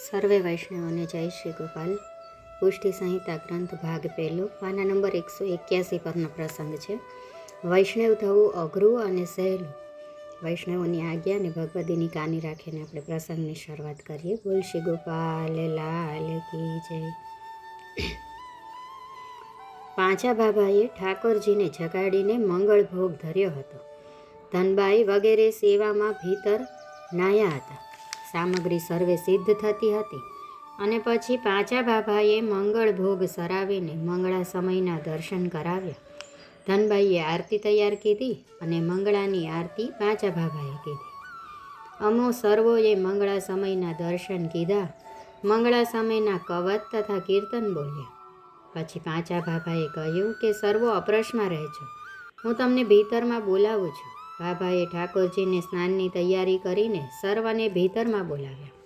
સર્વે વૈષ્ણવોને જય શ્રી ગોપાલ. પુષ્ટિ સંહિતા ગ્રંથ ભાગ પહેલો, પાના નંબર 181 પરનો પ્રસંગ છે. વૈષ્ણવ થવું અઘરું અને સહેલું. વૈષ્ણવોની આજ્ઞા અને ભગવદીની કાની રાખીને આપણે પ્રસંગની શરૂઆત કરીએ. બોલ શ્રી ગોપાલ લાલ કી જય. પાંચા બાબાએ ઠાકોરજીને જગાડીને મંગળ ભોગ ધર્યો હતો. ધનબાઈ વગેરે સેવામાં ભીતર નાયા હતા. સામગ્રી સર્વે સિદ્ધ થતી હતી અને પછી પાંચા બાબાએ મંગળ ભોગ સરાવીને મંગળા સમયના દર્શન કરાવ્યા. ધનબાઈએ આરતી તૈયાર કીધી અને મંગળાની આરતી પાંચા બાબાએ કીધી. અમો સર્વોએ મંગળા સમયના દર્શન કીધા. મંગળા સમયના કવચ તથા કીર્તન બોલ્યા. પછી પાંચા બાબાએ કહ્યું કે સર્વો અપરશમાં રહેજો, હું તમને ભીતરમાં બોલાવું છું. બાબાએ ઠાકોરજીને સ્નાનની તૈયારી કરીને સર્વને ભીતરમાં બોલાવ્યા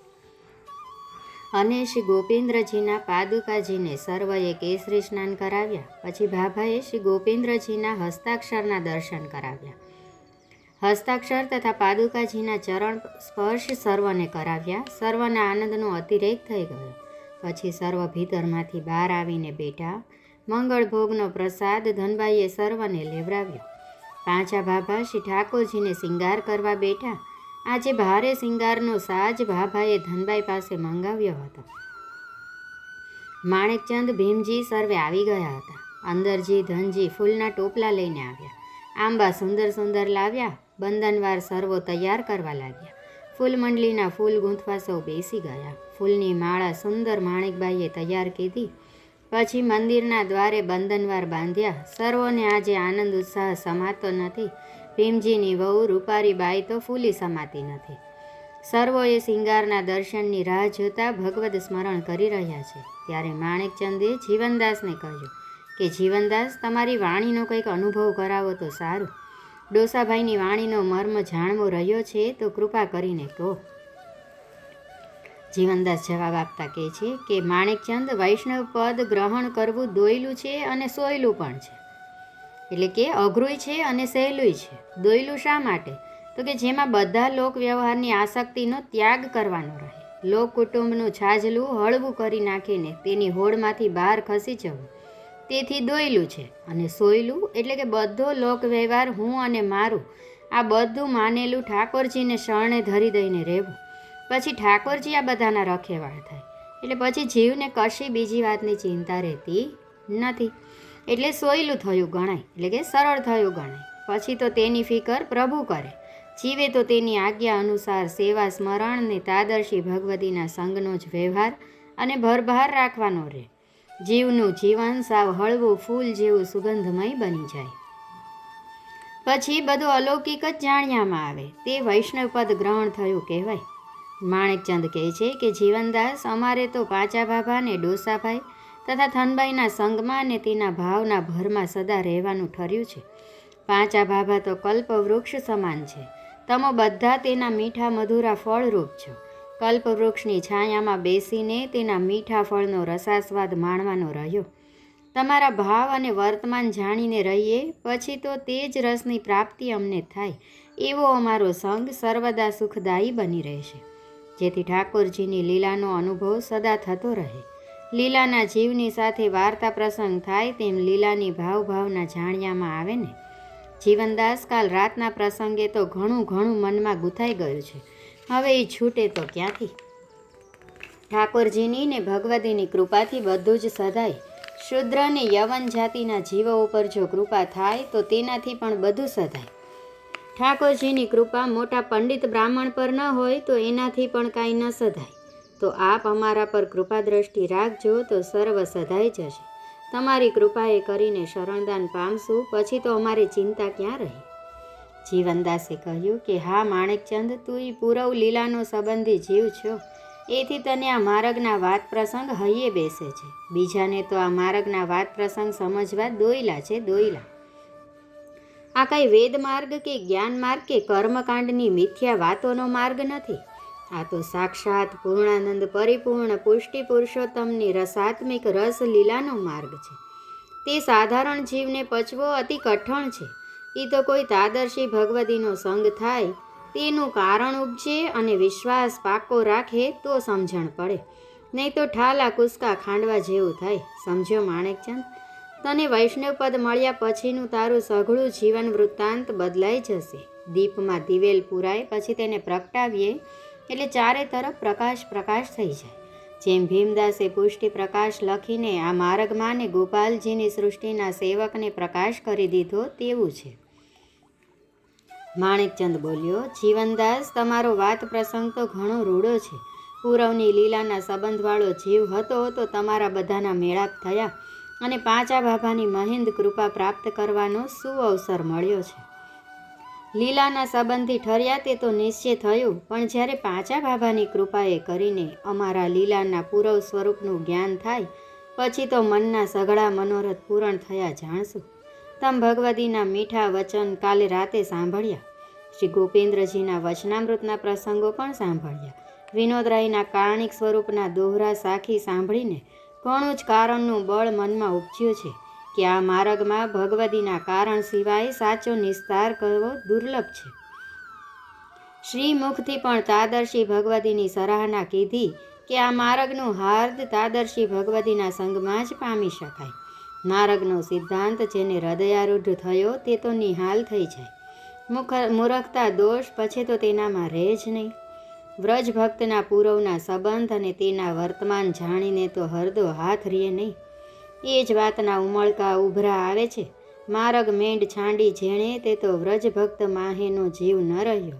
અને શ્રી ગોપીન્દ્રજીના પાદુકાજીને સર્વએ કેસરી સ્નાન કરાવ્યા. પછી બાબાએ શ્રી ગોપીન્દ્રજીના હસ્તાક્ષરના દર્શન કરાવ્યા. હસ્તાક્ષર તથા પાદુકાજીના ચરણ સ્પર્શ સર્વને કરાવ્યા. સર્વના આનંદનો અતિરેક થઈ ગયો. પછી સર્વ ભીતરમાંથી બહાર આવીને બેઠા. મંગળ ભોગનો પ્રસાદ ધનબાઈએ સર્વને લેવરાવ્યો. પાંચા બાબા શ્રી ઠાકોરજીને શિંગાર કરવા બેઠા. આજે ભારે શિંગારનો સાજ બાબાએ ધનબાઈ પાસે મંગાવ્યો હતો. માણેકચંદ ભીમજી સર્વે આવી ગયા હતા. અંદરજી ધનજી ફૂલના ટોપલા લઈને આવ્યા. આંબા સુંદર સુંદર લાવ્યા. બંધનવાર સર્વો તૈયાર કરવા લાગ્યા. ફૂલ મંડલીના ફૂલ ગૂંથવા સૌ બેસી ગયા. ફૂલની માળા સુંદર માણેકબાઈએ તૈયાર કીધી. પછી મંદિરના દ્વારે બંધનવાર બાંધ્યા. સર્વોને આજે આનંદ ઉત્સાહ સમાતો નથી. ભીમજીની વહુ રૂપારી બાઈ તો ફૂલી સમાતી નથી. સર્વોએ શિંગારના દર્શનની રાહ જોતા ભગવદ સ્મરણ કરી રહ્યા છે. ત્યારે માણેકચંદે જીવનદાસને કહ્યું કે જીવનદાસ, તમારી વાણીનો કંઈક અનુભવ કરાવો તો સારું. ડોસાભાઈની વાણીનો મર્મ જાણવો રહ્યો છે તો કૃપા કરીને કહો. જીવનદાસ જવાબ આપતા કહે છે કે માણેકચંદ, વૈષ્ણવ પદ ગ્રહણ કરવું દોયલું છે અને સોયલું પણ છે. એટલે કે અઘરું છે અને સહેલું છે. દોયલું શા માટે? તો કે જેમાં બધા લોક વ્યવહારની આસક્તિનો ત્યાગ કરવાનો રહે. લોક કુટુંબનું છાજલું હળવું કરી નાખીને તેની હોડમાંથી બહાર ખસી જવું, તેથી દોયલું છે. અને સોયલું એટલે કે બધો લોક વ્યવહાર હું અને મારું આ બધું માનેલું ઠાકોરજીને શરણે ધરી દઈને રહેવું. પછી ઠાકોરજી આ બધાના રખેવાળ થાય. એટલે પછી જીવને કશી બીજી વાતની ચિંતા રહેતી નથી. એટલે સોયલું થયું ગણાય, એટલે કે સરળ થયું ગણાય. પછી તો તેની ફિકર પ્રભુ કરે. જીવે તો તેની આજ્ઞા અનુસાર સેવા સ્મરણ ને તાદર્શી ભગવતીના સંગનો જ વ્યવહાર અને ભરભાર રાખવાનો રહે. જીવનું જીવન સાવ હળવું ફૂલ જેવું સુગંધમય બની જાય. પછી બધું અલૌકિક જ જાણ્યામાં આવે. તે વૈષ્ણવ પદ ગ્રહણ થયું કહેવાય. માણેકચંદ કહે છે કે જીવનદાસ, અમારે તો પાંચા બાબા ને ડોસાભાઈ તથા ધનબાઈના સંગમાં અને તેના ભાવના ભરમાં સદા રહેવાનું ઠર્યું છે. પાંચા બાબા તો કલ્પવૃક્ષ સમાન છે. તમે બધા તેના મીઠા મધુરા ફળરૂપ છો. કલ્પવૃક્ષની છાયામાં બેસીને તેના મીઠા ફળનો રસાસ્વાદ માણવાનો રહ્યો. તમારા ભાવ અને વર્તમાન જાણીને રહીએ પછી તો તે જ રસની પ્રાપ્તિ અમને થાય. એવો અમારો સંગ સર્વદા સુખદાયી બની રહેશે. જેથી ઠાકોરજીની લીલાનો અનુભવ સદા થતો રહે. લીલાના જીવની સાથે વાર્તા પ્રસંગ થાય તેમ લીલાની ભાવના જાણ્યામાં આવે ને. જીવનદાસ, કાલ રાતના પ્રસંગે તો ઘણું મનમાં ગૂંથાઈ ગયું છે. હવે એ છૂટે તો ક્યાંથી? ઠાકોરજીની ને ભગવતીની કૃપાથી બધું જ સધાય. શુદ્ર અને યવન જાતિના જીવો ઉપર જો કૃપા થાય તો તેનાથી પણ બધું સધાય. ઠાકોરજીની કૃપા મોટા પંડિત બ્રાહ્મણ પર ન હોય તો એનાથી પણ કાંઈ ન સધાય. તો આપ અમારા પર કૃપા દ્રષ્ટિ રાખજો તો સર્વ સધાઈ જશે. તમારી કૃપાએ કરીને શરણદાન પામશું, પછી તો અમારી ચિંતા ક્યાં રહી? જીવનદાસે કહ્યું કે હા માણેકચંદ, તું પૂરવ લીલાનો સંબંધી જીવ છો. એથી તને આ માર્ગના વાત પ્રસંગ હૈયે બેસે છે. બીજાને તો આ માર્ગના વાત પ્રસંગ સમજવા દોયલા છે, દોયલા. આ કાંઈ વેદ માર્ગ કે જ્ઞાન માર્ગ કે કર્મકાંડની મિથ્યા વાતોનો માર્ગ નથી. આ તો સાક્ષાત પૂર્ણાનંદ પરિપૂર્ણ પુષ્ટિ પુરુષોત્તમની રસાત્મિક રસ લીલાનો માર્ગ છે. તે સાધારણ જીવને પચવો અતિ કઠણ છે. એ તો કોઈ તાદર્શી ભગવતીનો સંગ થાય તેનું કારણ ઉપજે અને વિશ્વાસ પાકો રાખે તો સમજણ પડે, નહીં તો ઠાલા કુસકા ખાંડવા જેવું થાય. સમજ્યો માણેકચંદ? તને વૈષ્ણવ પદ મળ્યા પછીનું તારું સઘળું જીવન વૃત્તાંત બદલાઈ જશે. દીપમાં દિવેલ પૂરાય પછી તેને પ્રગટાવીએ એટલે ચારે તરફ પ્રકાશ પ્રકાશ થઈ જાય. જેમ ભીમદાસે પુષ્ટિ પ્રકાશ લખીને આ માર્ગમાં ને ગોપાલજીની સૃષ્ટિના સેવકને પ્રકાશ કરી દીધો તેવું છે. માણેકચંદ બોલ્યો, જીવનદાસ, તમારો વાત પ્રસંગ તો ઘણો રૂડો છે. પૂરવની લીલાના સંબંધવાળો જીવ હતો તો તમારા બધાના મેળાપ થયા અને પાંચા બાબાની મહિંદ કૃપા પ્રાપ્ત કરવાનો સુઅવસર મળ્યો છે. લીલાના સંબંધી ઠર્યા તે તો નિશ્ચય થયું, પણ જ્યારે પાંચા બાબાની કૃપાએ કરીને અમારા લીલાના પૂરવ સ્વરૂપનું જ્ઞાન થાય પછી તો મનના સઘળા મનોરથ પૂરણ થયા જાણશું. તમ ભગવતીના મીઠા વચન કાલે રાતે સાંભળ્યા. શ્રી ગોપેન્દ્રજીના વચનામૃતના પ્રસંગો પણ સાંભળ્યા. વિનોદરાયના કારણિક સ્વરૂપના દોહરા સાખી સાંભળીને ઘણું જ કારણનું બળ મનમાં ઉપજ્યું છે કે આ માર્ગમાં ભગવતીના કારણ સિવાય સાચો નિસ્તાર કરવો દુર્લભ છે. શ્રીમુખથી પણ તાદર્શી ભગવતીની સરાહના કીધી કે આ માર્ગનું હાર્દ તાદર્શી ભગવતીના સંગમાં જ પામી શકાય. માર્ગનો સિદ્ધાંત જેને હૃદયારૂઢ થયો તે તો નિહાલ થઈ જાય. મૂર્ખતા દોષ પછી તો તેનામાં રહે જ નહીં. વ્રજ ભક્તના પૂરવના સંબંધ અને તેના વર્તમાન જાણીને તો હરદો હાથ રીએ નહીં. એ જ વાતના ઉમળકા ઉભરા આવે છે. માર્ગ મેંડ છાંડી જેણે તે તો વ્રજ ભક્ત માહેનો જીવ ન રહ્યો.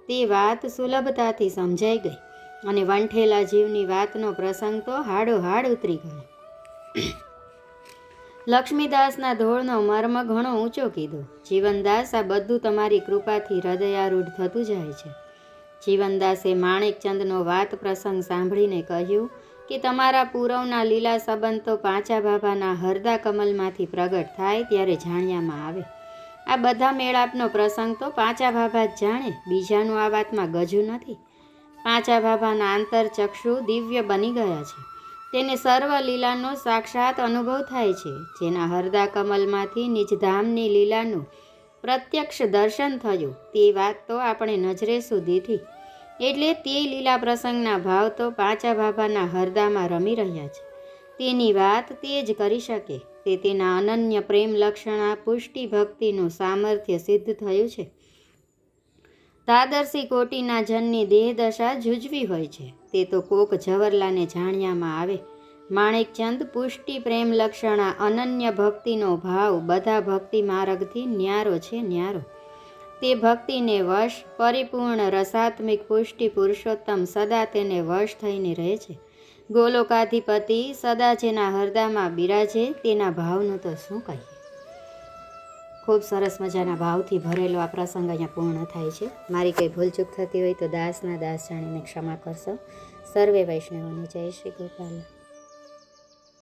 તે વાત સુલભતાથી સમજાઈ ગઈ અને વંઠેલા જીવની વાતનો પ્રસંગ તો હાડોહાડ ઉતરી ગયો. લક્ષ્મીદાસના ધોળનો મર્મ ઘણો ઊંચો કીધો. જીવનદાસ, આ બધું તમારી કૃપાથી હૃદયારૂઢ થતું જાય છે. જીવનદાસે માણેકચંદનો વાત પ્રસંગ સાંભળીને કહ્યું કે તમારા પૂરવના લીલા સંબંધ તો પાંચા બાબાના હરદા કમલમાંથી પ્રગટ થાય ત્યારે જાણ્યામાં આવે. આ બધા મેળાપનો પ્રસંગ તો પાંચા બાબા જ જાણે, બીજાનું આ વાતમાં ગજું નથી. પાંચા બાબાના આંતરચક્ષુ દિવ્ય બની ગયા છે. તેને સર્વ લીલાનો સાક્ષાત અનુભવ થાય છે. જેના હરદા કમલમાંથી નિજધામની લીલાનું પ્રત્યક્ષ દર્શન થયું તે વાત તો આપણે નજરે સુધીથી, એટલે તે લીલા પ્રસંગના ભાવ તો પાંચા બાબાના હરદામાં રમી રહ્યા છે. તેની વાત તે જ કરી શકે. તે તેના અનન્ય પ્રેમ લક્ષણા પુષ્ટિ ભક્તિનું સામર્થ્ય સિદ્ધ થયું છે. તાદર્શી કોટીના જનની દેહદશા જુજવી હોય છે તે તો કોક જવરલાને જાણ્યામાં આવે. માણેકચંદ, પુષ્ટિ પ્રેમ લક્ષણા અનન્ય ભક્તિનો ભાવ બધા ભક્તિ માર્ગથી ન્યારો છે, ન્યારો. તે ભક્તિને વશ પરિપૂર્ણ રસાત્મિક પુષ્ટિ પુરુષોત્તમ સદા તેને વશ થઈને રહે છે. ગોલોકાધિપતિ સદા જેના હરદામાં બિરાજે તેના ભાવનું તો શું કહીએ. ખૂબ સરસ મજાના ભાવથી ભરેલો આ પ્રસંગ અહીંયા પૂર્ણ થાય છે. મારી કંઈ ભૂલચૂક થતી હોય તો દાસના દાસ જાણીને ક્ષમા કરશો. સર્વે વૈષ્ણવોની જય શ્રી ગોપાલ.